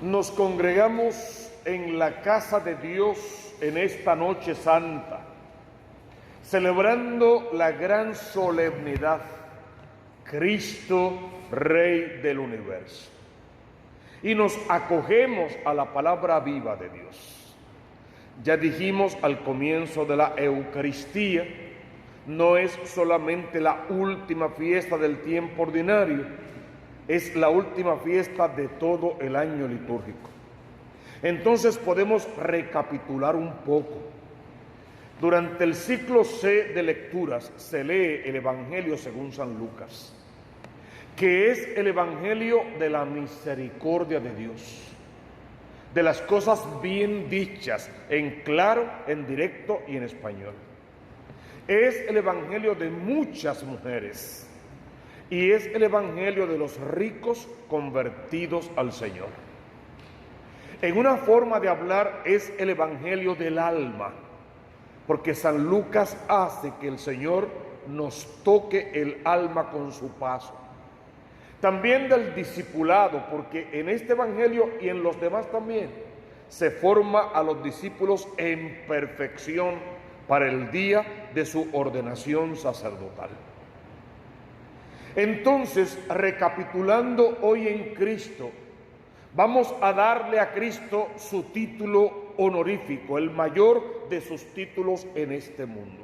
Nos congregamos en la casa de Dios en esta noche santa, celebrando la gran solemnidad, Cristo, Rey del universo. Y nos acogemos a la palabra viva de Dios. Ya dijimos al comienzo de la Eucaristía, no es solamente la última fiesta del tiempo ordinario, es la última fiesta de todo el año litúrgico. Entonces podemos recapitular un poco. Durante el ciclo C de lecturas se lee el Evangelio según San Lucas, que es el Evangelio de la misericordia de Dios, de las cosas bien dichas, en claro, en directo y en español. Es el Evangelio de muchas mujeres y es el Evangelio de los ricos convertidos al Señor. En una forma de hablar es el Evangelio del alma, porque San Lucas hace que el Señor nos toque el alma con su paso. También del discipulado, porque en este Evangelio y en los demás también se forma a los discípulos en perfección para el día de su ordenación sacerdotal. Entonces, recapitulando hoy en Cristo, vamos a darle a Cristo su título honorífico, el mayor de sus títulos en este mundo.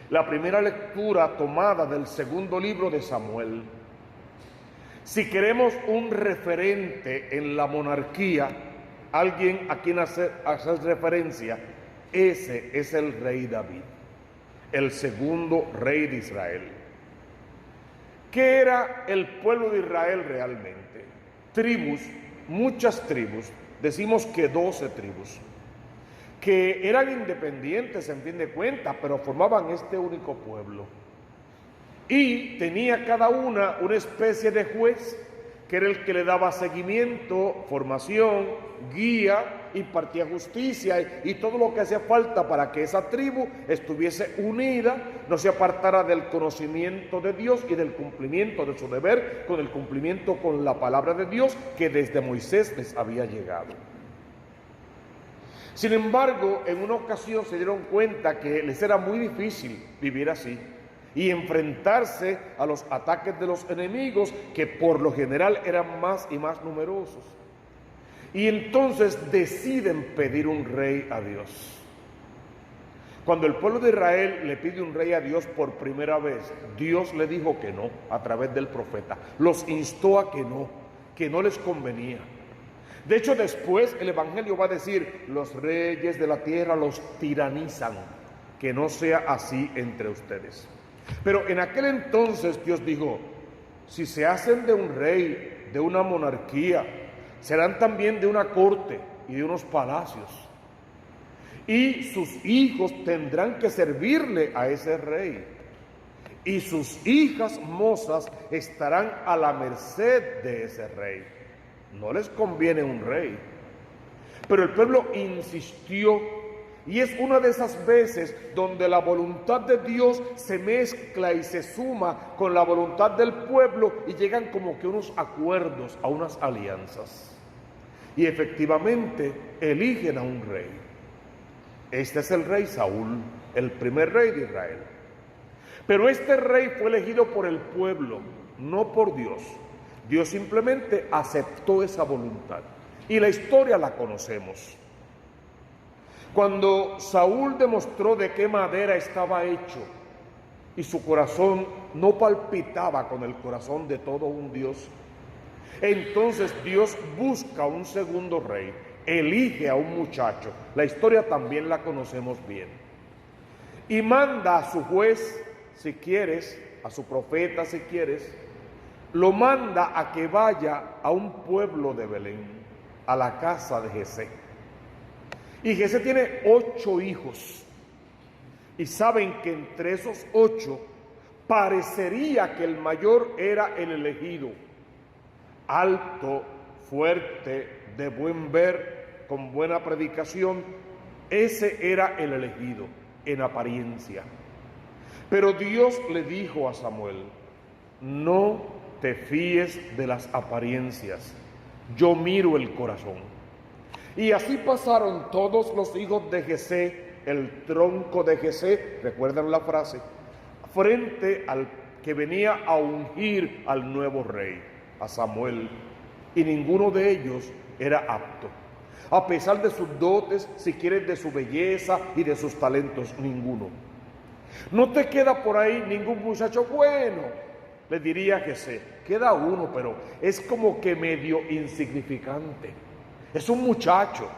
La primera lectura tomada del segundo libro de Samuel. Si queremos un referente en la monarquía, alguien a quien hacer referencia, ese es el rey David, el segundo rey de Israel. ¿Qué era el pueblo de Israel realmente? Tribus, muchas tribus, decimos que 12 tribus, que eran independientes en fin de cuentas, pero formaban este único pueblo. Y tenía cada una especie de juez, que era el que le daba seguimiento, formación, guía, impartía justicia y todo lo que hacía falta para que esa tribu estuviese unida, no se apartara del conocimiento de Dios y del cumplimiento de su deber, con el cumplimiento con la palabra de Dios que desde Moisés les había llegado. Sin embargo, en una ocasión se dieron cuenta que les era muy difícil vivir así y enfrentarse a los ataques de los enemigos, que por lo general eran más y más numerosos. Y entonces deciden pedir un rey a Dios. Cuando el pueblo de Israel le pide un rey a Dios por primera vez, Dios le dijo que no, a través del profeta. Los instó a que no les convenía. De hecho, después el Evangelio va a decir, los reyes de la tierra los tiranizan, que no sea así entre ustedes. Pero en aquel entonces Dios dijo, si se hacen de un rey, de una monarquía, serán también de una corte y de unos palacios. Y sus hijos tendrán que servirle a ese rey. Y sus hijas mozas estarán a la merced de ese rey. No les conviene un rey. Pero el pueblo insistió. Y es una de esas veces donde la voluntad de Dios se mezcla y se suma con la voluntad del pueblo y llegan como que unos acuerdos, a unas alianzas. Y efectivamente eligen a un rey. Este es el rey Saúl, el primer rey de Israel. Pero este rey fue elegido por el pueblo, no por Dios. Dios simplemente aceptó esa voluntad. Y la historia la conocemos. Cuando Saúl demostró de qué madera estaba hecho y su corazón no palpitaba con el corazón de todo un Dios, entonces Dios busca un segundo rey, elige a un muchacho, la historia también la conocemos bien, y manda a su juez, si quieres, a su profeta, si quieres, lo manda a que vaya a un pueblo de Belén, a la casa de Jesé. Y Jesé tiene 8 hijos. Y saben que entre esos 8 parecería que el mayor era el elegido. Alto, fuerte, de buen ver, con buena predicación. Ese era el elegido en apariencia. Pero Dios le dijo a Samuel, no te fíes de las apariencias. yo miro el corazón. Y así pasaron todos los hijos de Jesé, el tronco de Jesé, recuerdan la frase, frente al que venía a ungir al nuevo rey, a Samuel, y ninguno de ellos era apto. A pesar de sus dotes, si quieres de su belleza y de sus talentos, ninguno. No te queda por ahí ningún muchacho bueno, le diría Jesé. Queda uno, pero es como que medio insignificante. Es un muchacho.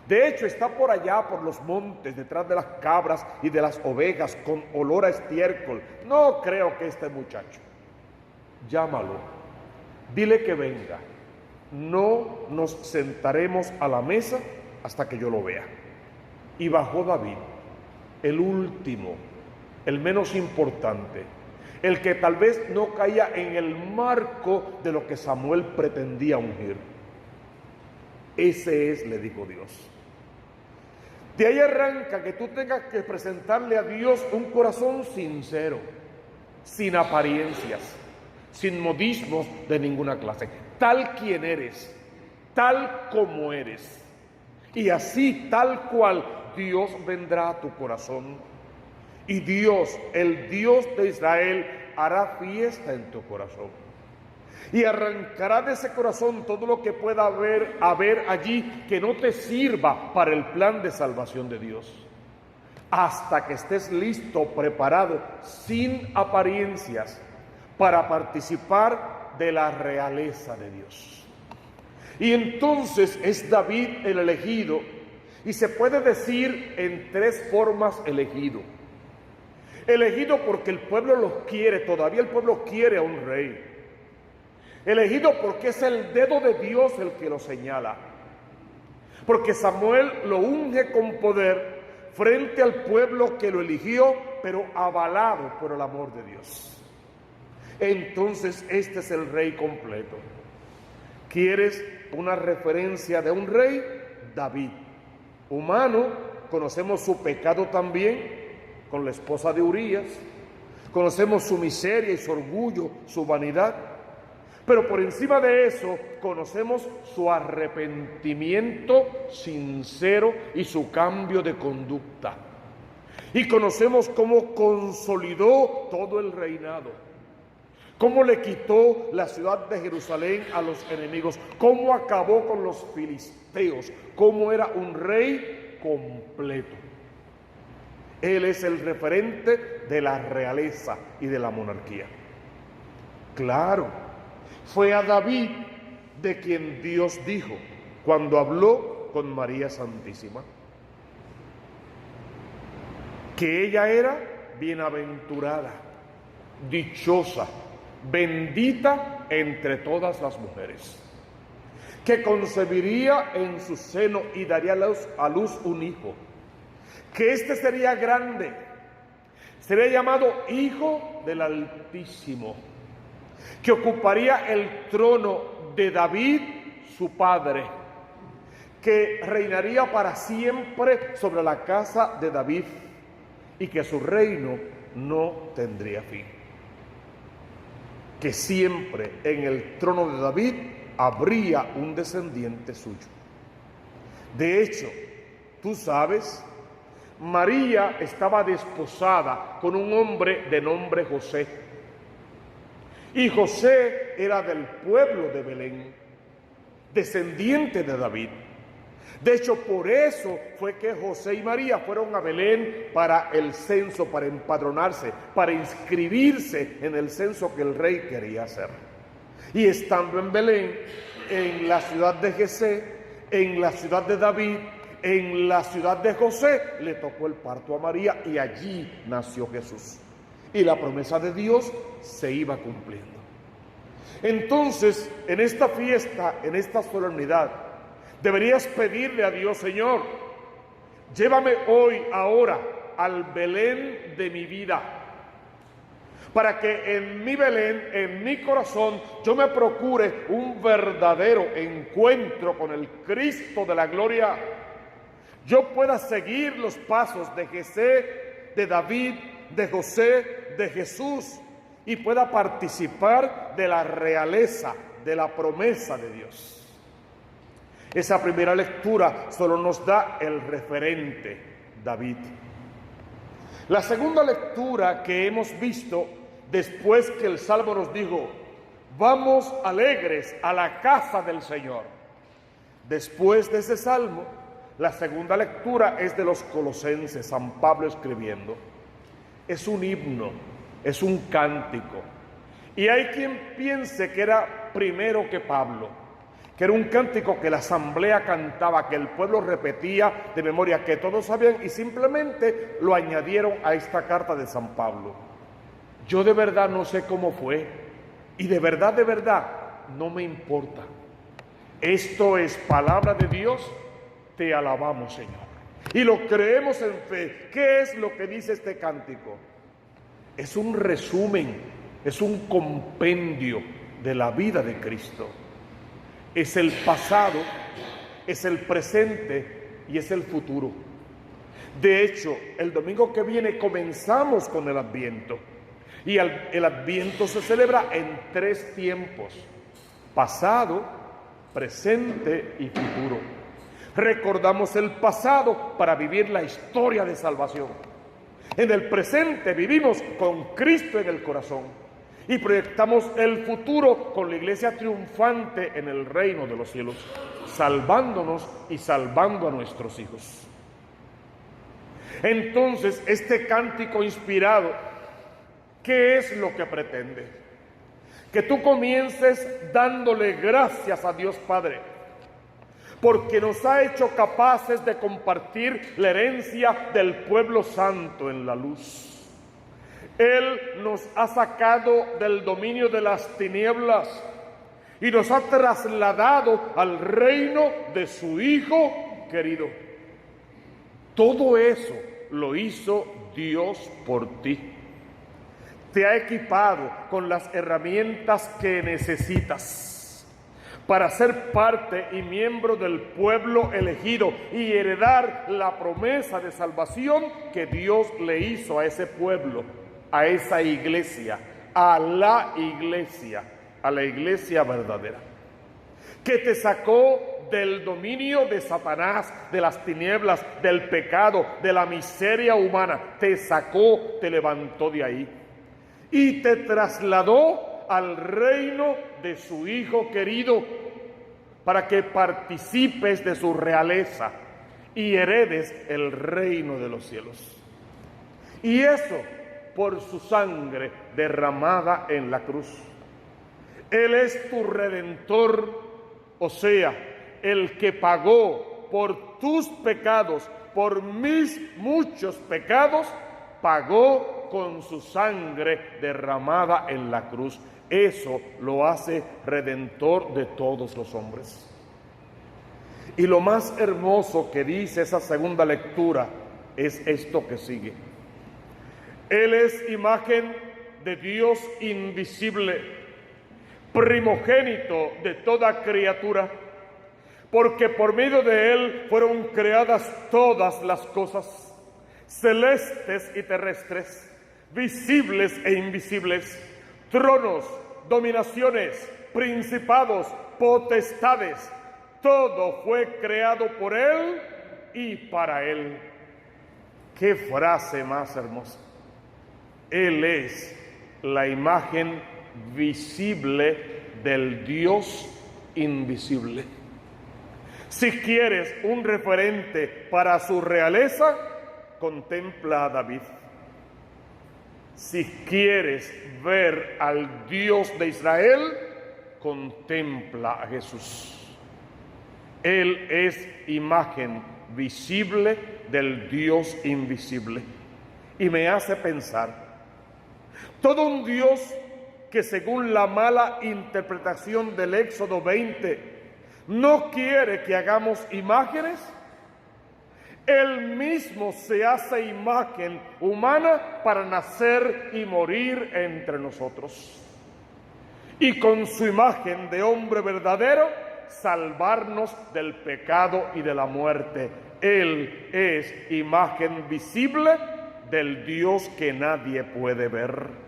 De hecho, está por allá, por los montes, detrás de las cabras y de las ovejas, con olor a estiércol. No creo que este muchacho. Llámalo, dile que venga. No nos sentaremos a la mesa hasta que yo lo vea. Y bajó David, el último, el menos importante, el que tal vez no caía en el marco de lo que Samuel pretendía ungir. Ese es, le dijo Dios. De ahí arranca que tú tengas que presentarle a Dios un corazón sincero, sin apariencias, sin modismos de ninguna clase, tal quien eres, tal como eres. Y así, tal cual, Dios vendrá a tu corazón. Y Dios, el Dios de Israel, hará fiesta en tu corazón. Y arrancará de ese corazón todo lo que pueda haber allí que no te sirva para el plan de salvación de Dios. Hasta que estés listo, preparado, sin apariencias, para participar de la realeza de Dios. Y entonces es David el elegido, y se puede decir en tres formas elegido. Elegido porque el pueblo lo quiere, todavía el pueblo quiere a un rey. Elegido porque es el dedo de Dios el que lo señala. Porque Samuel lo unge con poder frente al pueblo que lo eligió, pero avalado por el amor de Dios. Entonces este es el rey completo. ¿Quieres una referencia de un rey? David. Humano, conocemos su pecado también con la esposa de Urías. Conocemos su miseria y su orgullo, su vanidad. Pero por encima de eso, conocemos su arrepentimiento sincero y su cambio de conducta. Y conocemos cómo consolidó todo el reinado, cómo le quitó la ciudad de Jerusalén a los enemigos, cómo acabó con los filisteos, cómo era un rey completo. Él es el referente de la realeza y de la monarquía. Claro. Fue a David de quien Dios dijo cuando habló con María Santísima que ella era bienaventurada, dichosa, bendita entre todas las mujeres, que concebiría en su seno y daría a luz un hijo, que éste sería grande, sería llamado Hijo del Altísimo, que ocuparía el trono de David, su padre, que reinaría para siempre sobre la casa de David y que su reino no tendría fin. Que siempre en el trono de David habría un descendiente suyo. De hecho, tú sabes, María estaba desposada con un hombre de nombre José. Y José era del pueblo de Belén, descendiente de David. De hecho, por eso fue que José y María fueron a Belén para el censo, para empadronarse, para inscribirse en el censo que el rey quería hacer. Y estando en Belén, en la ciudad de Jesé, en la ciudad de David, en la ciudad de José, le tocó el parto a María y allí nació Jesús. Y la promesa de Dios se iba cumpliendo. Entonces, en esta fiesta, en esta solemnidad, deberías pedirle a Dios: Señor, llévame hoy, ahora, al Belén de mi vida, para que en mi Belén, en mi corazón, yo me procure un verdadero encuentro con el Cristo de la gloria. Yo pueda seguir los pasos de Jesé, de David, de José, de Jesús, y pueda participar de la realeza, de la promesa de Dios. Esa primera lectura solo nos da el referente, David. La segunda lectura que hemos visto después que el Salmo nos dijo, vamos alegres a la casa del Señor. Después de ese Salmo, la segunda lectura es de los Colosenses, San Pablo escribiendo. Es un himno, es un cántico. Y hay quien piense que era primero que Pablo, que era un cántico que la asamblea cantaba, que el pueblo repetía de memoria, que todos sabían y simplemente lo añadieron a esta carta de San Pablo. Yo de verdad no sé cómo fue y de verdad no me importa. Esto es palabra de Dios, te alabamos, Señor. Y lo creemos en fe. ¿Qué es lo que dice este cántico? Es un resumen, es un compendio de la vida de Cristo. Es el pasado, es el presente y es el futuro. De hecho, el domingo que viene comenzamos con el Adviento. Y el Adviento se celebra en 3 tiempos: pasado, presente y futuro. Recordamos el pasado para vivir la historia de salvación. En el presente vivimos con Cristo en el corazón. Y proyectamos el futuro con la iglesia triunfante en el reino de los cielos, salvándonos y salvando a nuestros hijos. Entonces, este cántico inspirado, ¿qué es lo que pretende? Que tú comiences dándole gracias a Dios Padre, porque nos ha hecho capaces de compartir la herencia del pueblo santo en la luz. Él nos ha sacado del dominio de las tinieblas y nos ha trasladado al reino de su Hijo querido. Todo eso lo hizo Dios por ti. Te ha equipado con las herramientas que necesitas para ser parte y miembro del pueblo elegido y heredar la promesa de salvación que Dios le hizo a ese pueblo, a esa iglesia, a la iglesia verdadera, que te sacó del dominio de Satanás, de las tinieblas, del pecado, de la miseria humana. Te sacó, te levantó de ahí y te trasladó al reino de su Hijo querido, para que participes de su realeza y heredes el reino de los cielos. Y eso por su sangre derramada en la cruz. Él es tu redentor, o sea, el que pagó por tus pecados, por mis muchos pecados, pagó con su sangre derramada en la cruz. Eso lo hace redentor de todos los hombres. Y lo más hermoso que dice esa segunda lectura es esto que sigue. Él es imagen de Dios invisible, primogénito de toda criatura, porque por medio de Él fueron creadas todas las cosas, celestes y terrestres, visibles e invisibles, tronos, dominaciones, principados, potestades. Todo fue creado por Él y para Él. ¡Qué frase más hermosa! Él es la imagen visible del Dios invisible. Si quieres un referente para su realeza, contempla a David. Si quieres ver al Dios de Israel, contempla a Jesús. Él es imagen visible del Dios invisible. Y me hace pensar, todo un Dios que según la mala interpretación del Éxodo 20, no quiere que hagamos imágenes. Él mismo se hace imagen humana para nacer y morir entre nosotros. Y con su imagen de hombre verdadero, salvarnos del pecado y de la muerte. Él es imagen visible del Dios que nadie puede ver.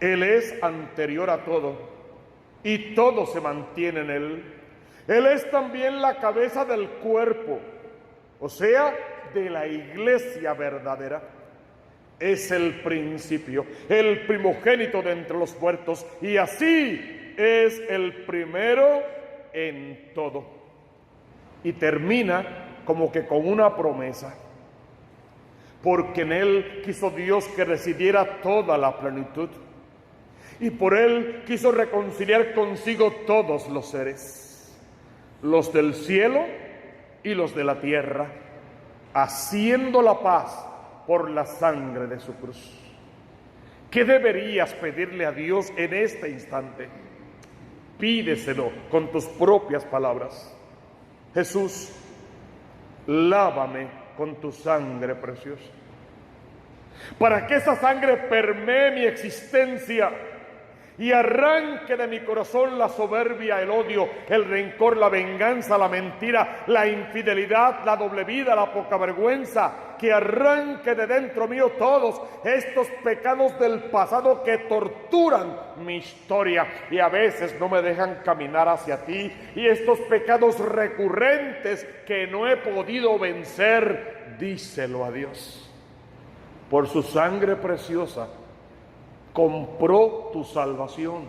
Él es anterior a todo y todo se mantiene en Él. Él es también la cabeza del cuerpo, o sea, de la iglesia verdadera. Es el principio, el primogénito de entre los muertos, y así es el primero en todo. Y termina como que con una promesa, porque en él quiso Dios que residiera toda la plenitud, y por él quiso reconciliar consigo todos los seres, los del cielo y los de la tierra, haciendo la paz por la sangre de su cruz. ¿Qué deberías pedirle a Dios en este instante? Pídeselo con tus propias palabras. Jesús, lávame con tu sangre preciosa, para que esa sangre permee mi existencia y arranque de mi corazón la soberbia, el odio, el rencor, la venganza, la mentira, la infidelidad, la doble vida, la poca vergüenza, que arranque de dentro mío todos estos pecados del pasado que torturan mi historia y a veces no me dejan caminar hacia ti, y estos pecados recurrentes que no he podido vencer. Díselo a Dios. Por su sangre preciosa compró tu salvación,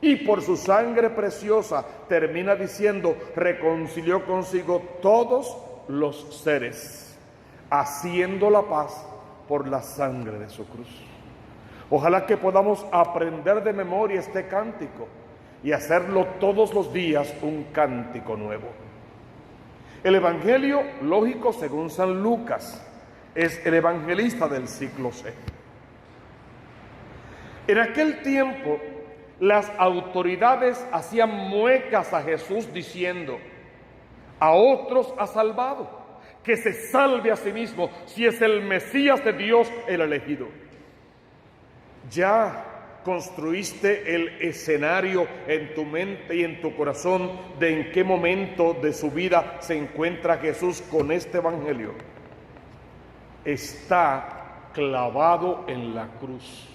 y por su sangre preciosa, termina diciendo, reconcilió consigo todos los seres, haciendo la paz por la sangre de su cruz. Ojalá que podamos aprender de memoria este cántico y hacerlo todos los días un cántico nuevo. El evangelio lógico según San Lucas es el evangelista del siglo C. En aquel tiempo, las autoridades hacían muecas a Jesús diciendo, a otros ha salvado, que se salve a sí mismo si es el Mesías de Dios, el elegido. Ya construiste el escenario en tu mente y en tu corazón de en qué momento de su vida se encuentra Jesús con este evangelio. Está clavado en la cruz.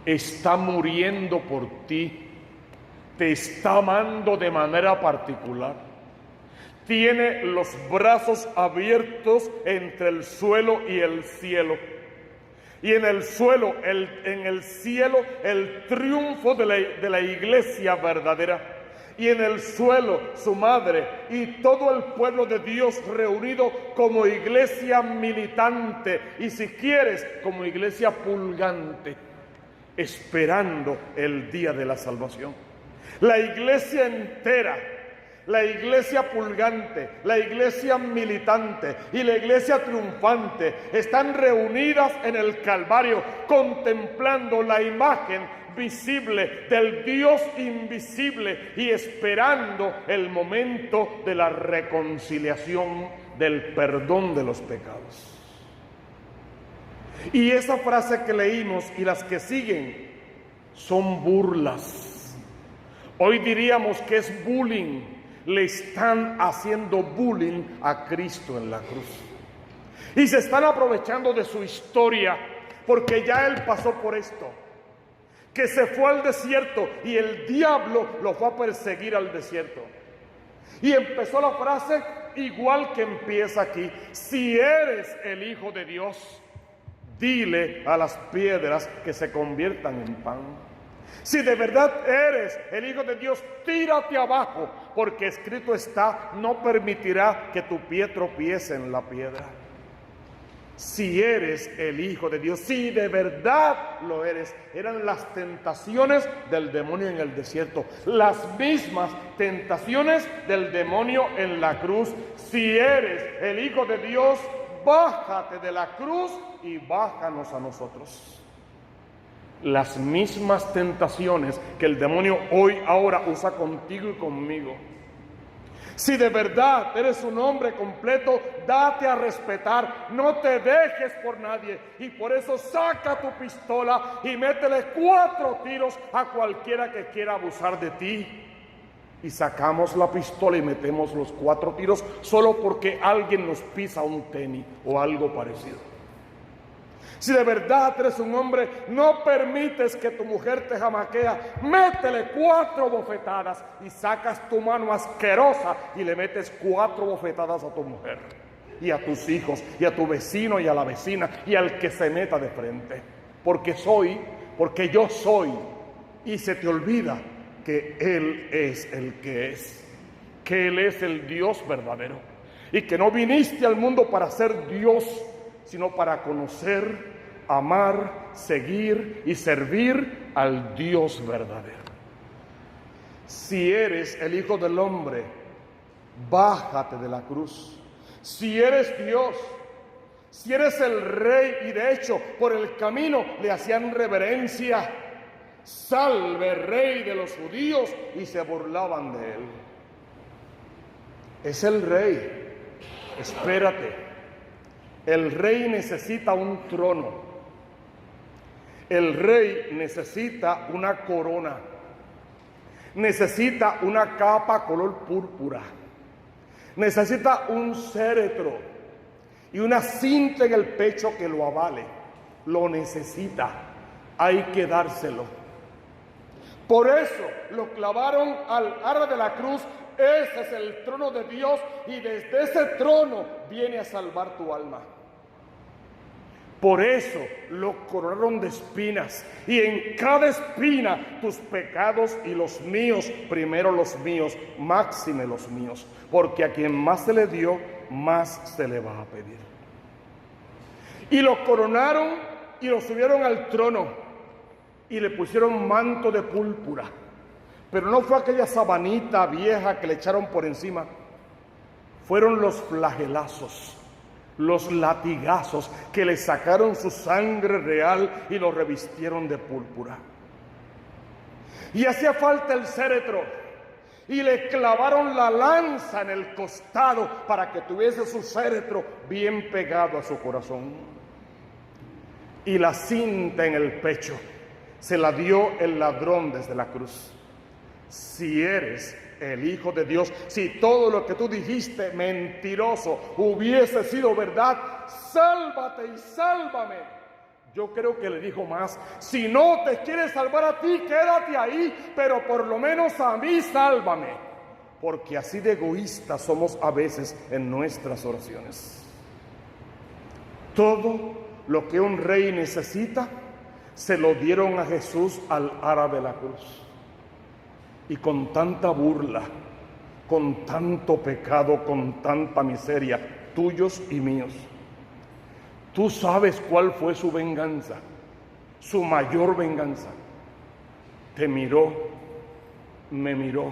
Está muriendo por ti, te está amando de manera particular, tiene los brazos abiertos entre el suelo y el cielo, y en el suelo, en el cielo, el triunfo de la iglesia verdadera, y en el suelo su madre y todo el pueblo de Dios reunido como iglesia militante, y si quieres, como iglesia pulgante, esperando el día de la salvación. La iglesia entera, la iglesia pulgante, la iglesia militante y la iglesia triunfante están reunidas en el Calvario, contemplando la imagen visible del Dios invisible y esperando el momento de la reconciliación, del perdón de los pecados. Y esa frase que leímos y las que siguen son burlas. Hoy diríamos que es bullying. Le están haciendo bullying a Cristo en la cruz. Y se están aprovechando de su historia, porque ya Él pasó por esto. Que se fue al desierto y el diablo lo fue a perseguir al desierto. Y empezó la frase igual que empieza aquí. Si eres el Hijo de Dios, dile a las piedras que se conviertan en pan. Si de verdad eres el Hijo de Dios, tírate abajo, porque escrito está, no permitirá que tu pie tropiece en la piedra. Si eres el Hijo de Dios, si de verdad lo eres. Eran las tentaciones del demonio en el desierto, las mismas tentaciones del demonio en la cruz. Si eres el Hijo de Dios, bájate de la cruz y bájanos a nosotros. Las mismas tentaciones que el demonio hoy, ahora usa contigo y conmigo. Si de verdad eres un hombre completo, date a respetar, no te dejes por nadie, y por eso saca tu pistola y métele 4 tiros a cualquiera que quiera abusar de ti. Y sacamos la pistola y metemos los 4 tiros solo porque alguien nos pisa un tenis o algo parecido. Si de verdad eres un hombre, no permites que tu mujer te jamaquea, métele 4 bofetadas y sacas tu mano asquerosa y le metes 4 bofetadas a tu mujer y a tus hijos y a tu vecino y a la vecina y al que se meta de frente. Porque yo soy, y se te olvida que Él es el que es, que Él es el Dios verdadero y que no viniste al mundo para ser Dios, sino para conocer, amar, seguir y servir al Dios verdadero. Si eres el Hijo del Hombre, bájate de la cruz. Si eres Dios, si eres el Rey, y de hecho por el camino le hacían reverencia, salve Rey de los judíos, y se burlaban de él. Es el Rey, espérate. El Rey necesita un trono. El Rey necesita una corona. Necesita una capa color púrpura. Necesita un cetro y una cinta en el pecho que lo avale. Lo necesita. Hay que dárselo. Por eso lo clavaron al ara de la cruz. Ese es el trono de Dios, y desde ese trono viene a salvar tu alma. Por eso lo coronaron de espinas, y en cada espina tus pecados y los míos, primero los míos, máxime los míos, porque a quien más se le dio, más se le va a pedir. Y lo coronaron y lo subieron al trono y le pusieron manto de púrpura. Pero no fue aquella sabanita vieja que le echaron por encima. Fueron los flagelazos, los latigazos que le sacaron su sangre real y lo revistieron de púrpura. Y hacía falta el cetro, y le clavaron la lanza en el costado para que tuviese su cetro bien pegado a su corazón. Y la cinta en el pecho se la dio el ladrón desde la cruz. Si eres el Hijo de Dios, si todo lo que tú dijiste, mentiroso, hubiese sido verdad, sálvate y sálvame. Yo creo que le dijo más: si no te quieres salvar a ti, quédate ahí, pero por lo menos a mí sálvame. Porque así de egoístas somos a veces en nuestras oraciones. Todo lo que un rey necesita, se lo dieron a Jesús al ara de la cruz. Y con tanta burla, con tanto pecado, con tanta miseria, tuyos y míos. Tú sabes cuál fue su venganza, su mayor venganza. Te miró, me miró,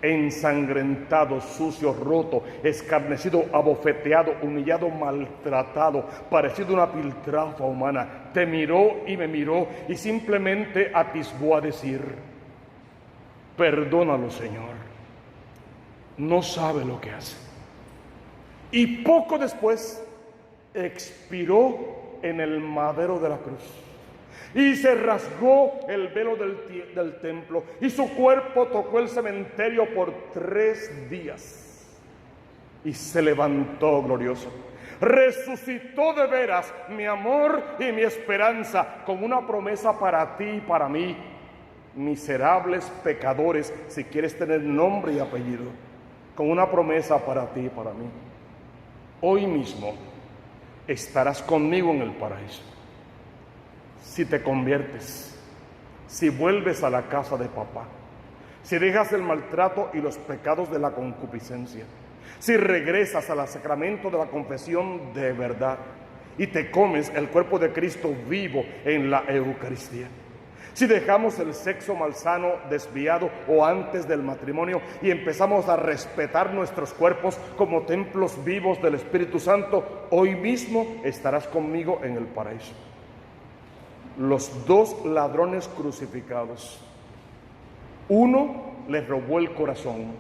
ensangrentado, sucio, roto, escarnecido, abofeteado, humillado, maltratado, parecido a una piltrafa humana. Te miró y me miró y simplemente atisbó a decir: perdónalo, Señor, no sabe lo que hace. Y poco después expiró en el madero de la cruz, y se rasgó el velo del templo, y su cuerpo tocó el cementerio por 3 días, y se levantó glorioso. Resucitó de veras, mi amor y mi esperanza, con una promesa para ti y para mí, miserables pecadores, si quieres tener nombre y apellido, con una promesa para ti y para mí. Hoy mismo estarás conmigo en el paraíso. Si te conviertes, si vuelves a la casa de papá, si dejas el maltrato y los pecados de la concupiscencia, si regresas al sacramento de la confesión de verdad y te comes el cuerpo de Cristo vivo en la Eucaristía, si dejamos el sexo malsano, desviado o antes del matrimonio y empezamos a respetar nuestros cuerpos como templos vivos del Espíritu Santo, hoy mismo estarás conmigo en el paraíso. Los 2 ladrones crucificados, uno le robó el corazón,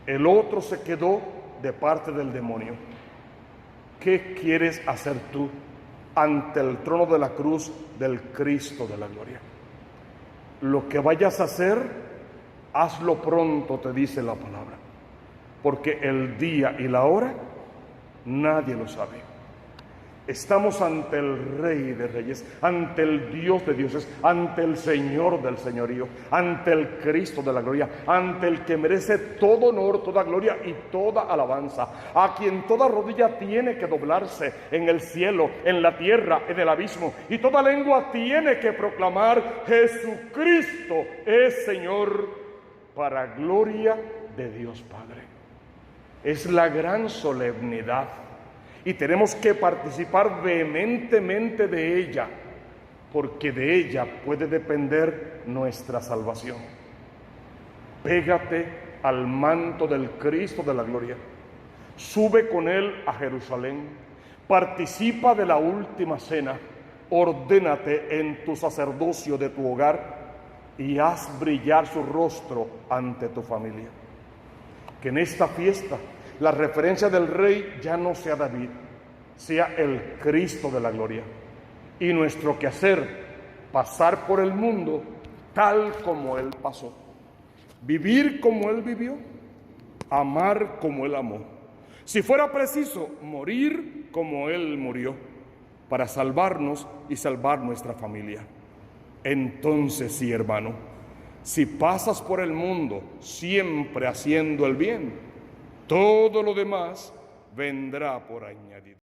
el otro se quedó de parte del demonio. ¿Qué quieres hacer tú ante el trono de la cruz del Cristo de la gloria? Lo que vayas a hacer, hazlo pronto, te dice la palabra, porque el día y la hora nadie lo sabe. Estamos ante el Rey de Reyes, ante el Dios de dioses, ante el Señor del señorío, ante el Cristo de la gloria, ante el que merece todo honor, toda gloria y toda alabanza, a quien toda rodilla tiene que doblarse en el cielo, en la tierra, en el abismo, y toda lengua tiene que proclamar: Jesucristo es Señor, para gloria de Dios Padre. Es la gran solemnidad y tenemos que participar vehementemente de ella, porque de ella puede depender nuestra salvación. Pégate al manto del Cristo de la gloria, sube con Él a Jerusalén, participa de la última cena, ordénate en tu sacerdocio de tu hogar y haz brillar su rostro ante tu familia. Que en esta fiesta la referencia del Rey ya no sea David, sea el Cristo de la gloria. Y nuestro quehacer, pasar por el mundo tal como Él pasó. Vivir como Él vivió, amar como Él amó. Si fuera preciso, morir como Él murió, para salvarnos y salvar nuestra familia. Entonces sí, hermano, si pasas por el mundo siempre haciendo el bien, todo lo demás vendrá por añadidura.